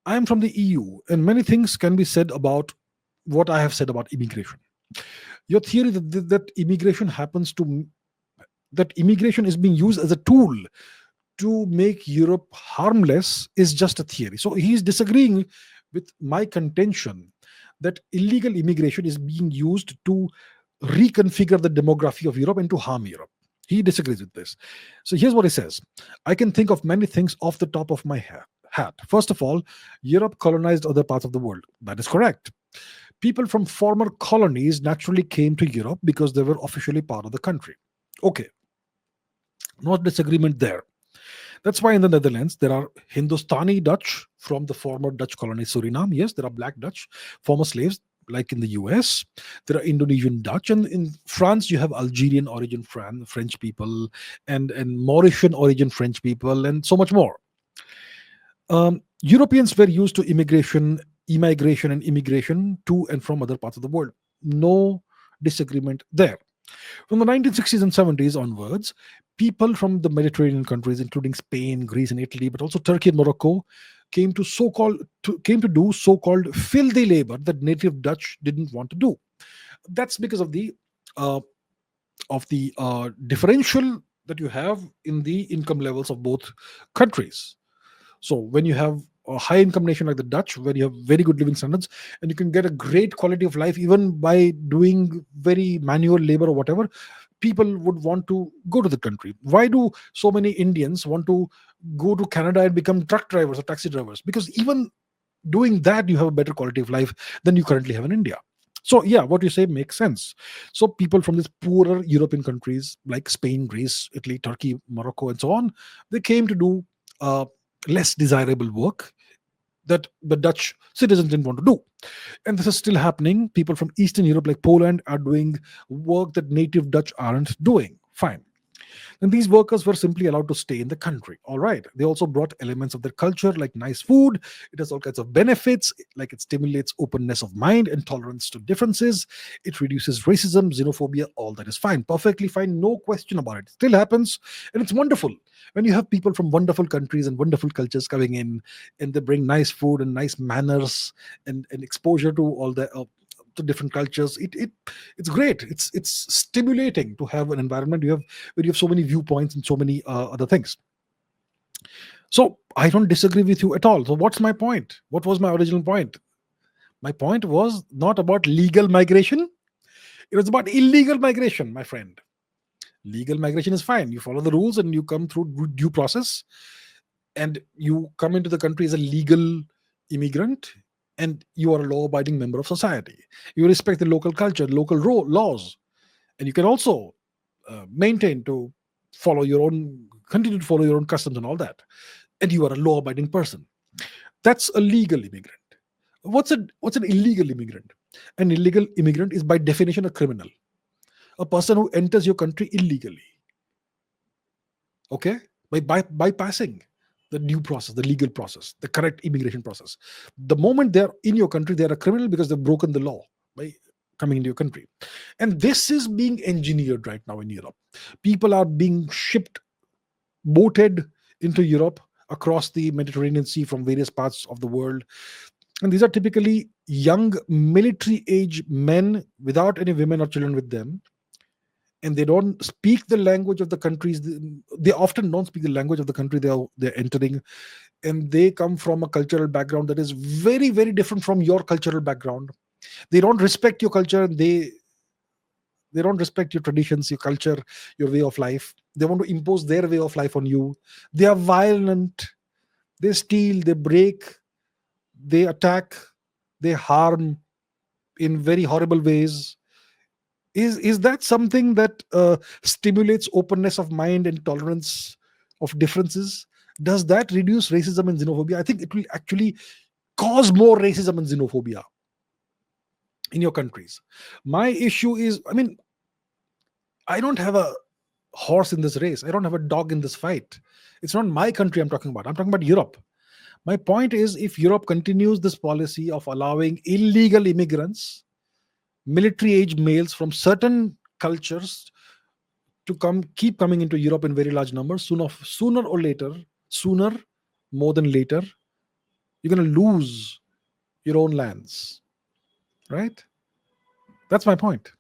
I am from the EU, and many things can be said about what I have said about immigration. Your theory that immigration happens to that immigration is being used as a tool to make Europe harmless is just a theory. So he's disagreeing with my contention that illegal immigration is being used to reconfigure the demography of Europe and to harm Europe. He disagrees with this. So here's what he says: I can think of many things off the top of my hat. First of all, Europe colonized other parts of the world. That is correct. People from former colonies naturally came to Europe because they were officially part of the country. Okay, no disagreement there. That's why in the Netherlands there are Hindustani Dutch from the former Dutch colony Suriname. Yes, there are Black Dutch, former slaves, like in the US. There are Indonesian Dutch, and in France you have Algerian origin French people, and Mauritian origin French people, and so much more. Europeans were used to immigration and immigration to and from other parts of the world. No disagreement there. From the 1960s and 70s onwards, people from the Mediterranean countries, including Spain, Greece, and Italy, but also Turkey and Morocco, came to do so-called filthy labor that native Dutch didn't want to do. That's because uh, of the differential that you have in the income levels of both countries. So when you have a high income nation like the Dutch, where you have very good living standards, and you can get a great quality of life even by doing very manual labor or whatever, people would want to go to the country. Why do so many Indians want to go to Canada and become truck drivers or taxi drivers? Because even doing that, you have a better quality of life than you currently have in India. So yeah, what you say makes sense. So people from these poorer European countries like Spain, Greece, Italy, Turkey, Morocco, and so on, they came to do uh, less desirable work that the Dutch citizens didn't want to do. And this is still happening. People from Eastern Europe, like Poland, are doing work that native Dutch aren't doing. Fine. And these workers were simply allowed to stay in the country. All right. They also brought elements of their culture, like nice food. It has all kinds of benefits, like it stimulates openness of mind and tolerance to differences. It reduces racism, xenophobia, all that is fine. Perfectly fine. No question about it. It still happens. And it's wonderful when you have people from wonderful countries and wonderful cultures coming in, and they bring nice food and nice manners, and exposure to all the to different cultures. It's great. It's stimulating to have an environment you have where you have so many viewpoints and so many other things. So I don't disagree with you at all. So what's my point? What was my original point? My point was not about legal migration. It was about illegal migration, my friend. Legal migration is fine. You follow the rules and you come through due process, and you come into the country as a legal immigrant, and you are a law abiding member of society. You respect the local culture, local laws, and you can also maintain to follow your own continue to follow your own customs and all that, and you are a law abiding person. That's a legal immigrant. What's an illegal immigrant? An illegal immigrant is by definition a criminal, a person who enters your country illegally, okay, bypassing the due process, the legal process, the correct immigration process. The moment they're in your country, they're a criminal because they've broken the law by coming into your country. And this is being engineered right now in Europe. People are being shipped, boated into Europe across the Mediterranean Sea from various parts of the world. And these are typically young military age men without any women or children with them, and they don't speak the language of the countries. They often don't speak the language of the country they're entering, and they come from a cultural background that is very, very different from your cultural background. They don't respect your culture. They don't respect your traditions, your culture, your way of life. They want to impose their way of life on you. They are violent. They steal, they break, they attack, they harm in very horrible ways. Is that something that stimulates openness of mind and tolerance of differences? Does that reduce racism and xenophobia? I think it will actually cause more racism and xenophobia in your countries. My issue is, I mean, I don't have a horse in this race. I don't have a dog in this fight. It's not my country I'm talking about. I'm talking about Europe. My point is, if Europe continues this policy of allowing illegal immigrants, military age males from certain cultures, to keep coming into Europe in very large numbers, sooner or later, sooner more than later, you're going to lose your own lands, right? That's my point.